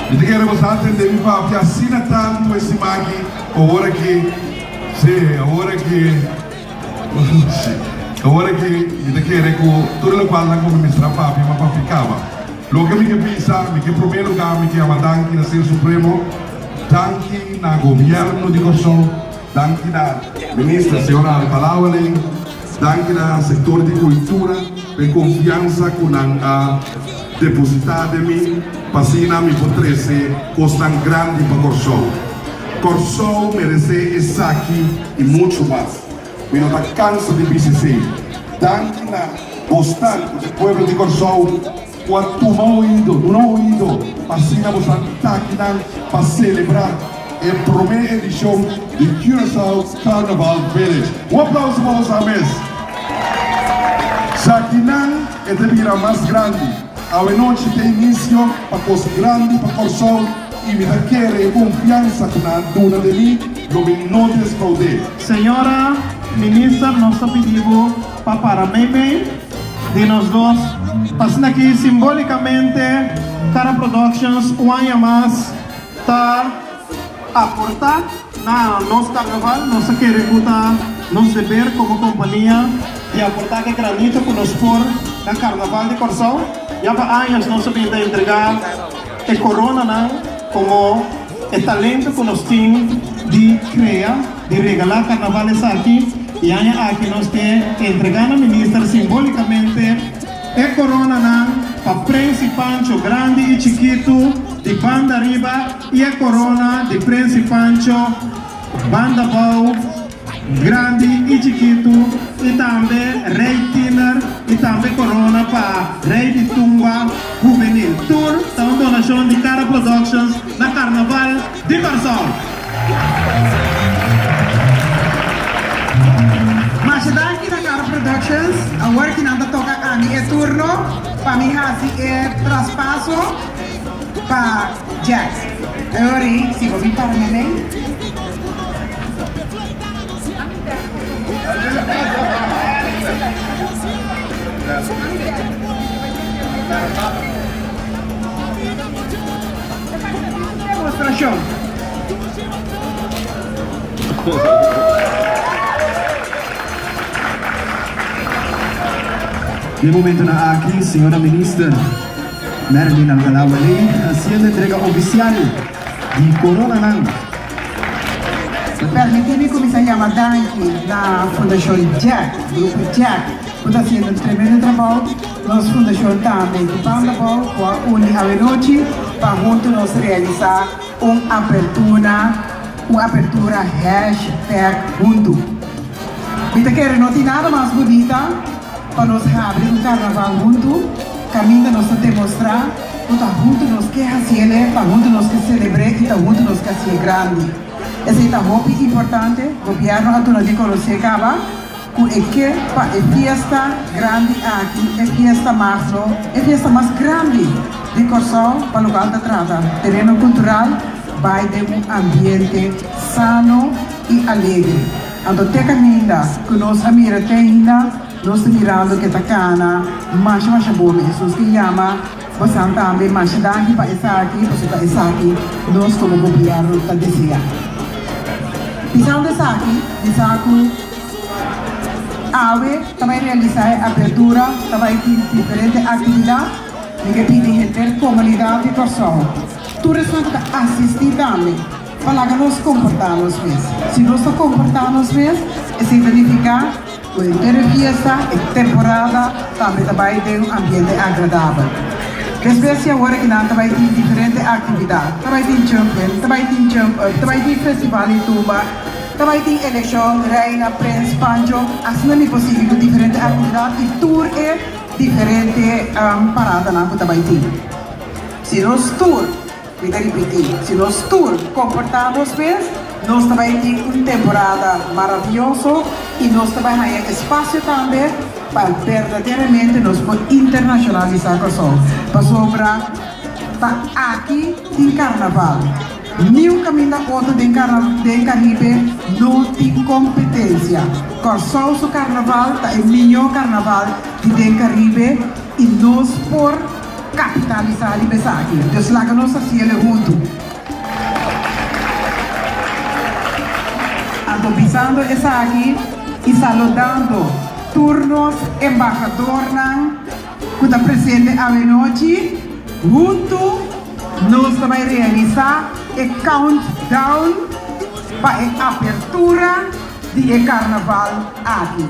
E queremos atender mi papi assim tanto esse magi, agora que me quer que tudo o qual como ministrar papi, mas papi ficava. Logo me que pensa, me que primeiro lugar, me que amadanki na Ser Supremo, danki na governo de Corsol, danki na ministra senhora Palawale, danki na setor de cultura, per confiança com a depositada em mim, passina me potresse costan grande para Corsol. Corsol merece estar aqui e muito mais. Me não está cansa de BCC. Danke na bastante do povo de Corsol, quando tu não ouvido, passina você está aqui para celebrar a primeira edição de Curaçao Carnaval Village. Um aplauso para os amigos. Saquinan é de vira mais grande. A noite tem início para coisa grande para Corsol e me requer confiança na dona de mim, no me não descobrir. Senhora Ministra, nós pedimos para parabéns de nós dois. Passando aqui simbolicamente, Cara Productions, um ano mais, está a aportar na nosso carnaval, nós queremos botar nos dever como companhia e aportar que granito que nos for na carnaval de Corsol. Já há anos nós sabemos entregar a corona não, como o talento que nós temos de criar, de regalar carnaval aqui. E aí aqui nós temos entregar na ministra simbolicamente a corona não, para Príncipe Pancho grande e chiquito de banda riba e a corona de Príncipe Pancho banda bau grande e chiquito e também Rei Tiner e também corona para Rei de Tumba Juvenil Tour, então donação de Cara Productions na Carnaval de Corsol. Mas daqui na Cara Productions, a work na toca a mim é turno para mim fazer traspasso para Jack. Agora, se vou vir para mim. Demonstração. De momento na aqui, senhora ministra Merlin Algalawale, haciendo entrega oficial de Corona Nang. Permíteme começar a chamar Danke na Fundação Jack, Grupo Jack, que está fazendo um tremendo trabalho. Nossa fundação também de Pandabol, com a Uni para juntos nós realizar uma abertura hashtag junto. Kita quer não tem nada mais bonita para nós abrir um carnaval junto, caminho nós te mostrar, para juntos nós quer fazer, para juntos nós quer celebrar e para juntos nós quer ser grande. Esse é um importante, o governo atual de conhecer acaba, que para a festa grande aqui, a festa macro, a festa mais grande de Corsol, para o lugar da trata, terreno cultural, vai ter um ambiente sano e alegre. Então, tem ainda, que nós miramos ainda, nós mirando que está cana, mais boa, isso que chama, você também mais daqui para essa aqui, nós como governo está dizendo. Pisando aqui, AWE também realizar a abertura, também tem diferentes atividades que pedem ter comunidade de Corsol. Tudo isso que assistir também, para que nós comportamos mesmo. Se nós nos comportamos mesmo, isso significa que a fiesta, a temporada, também vai ter um ambiente agradável. Especialmente agora que nós também tem diferentes atividades. Também tem champion, também tem jump-up, também tem festival em Tumba, também tem eleição, Reina, Prince, Pancho. Assim não é possível diferentes atividades e tour é diferente parada que também tem. Se nós tour, vou repetir, se nós tour comportamos bem, nós também temos uma temporada maravilhosa e nós também temos espaço também para verdadeiramente nós podemos internacionalizar a Corsol. Para sobrar, aqui tem carnaval. Nenhum caminho da outra de Caribe não tem competência. Corsol o carnaval é o melhor carnaval de Caribe e nós por capitalizar de Besaki. Dus laten we ons hacerlo juntos. Adobizando esa aquí y saludando turnos embajador con el presidente Avenochi. Junto nos vamos a realizar el countdown para la apertura del carnaval aquí.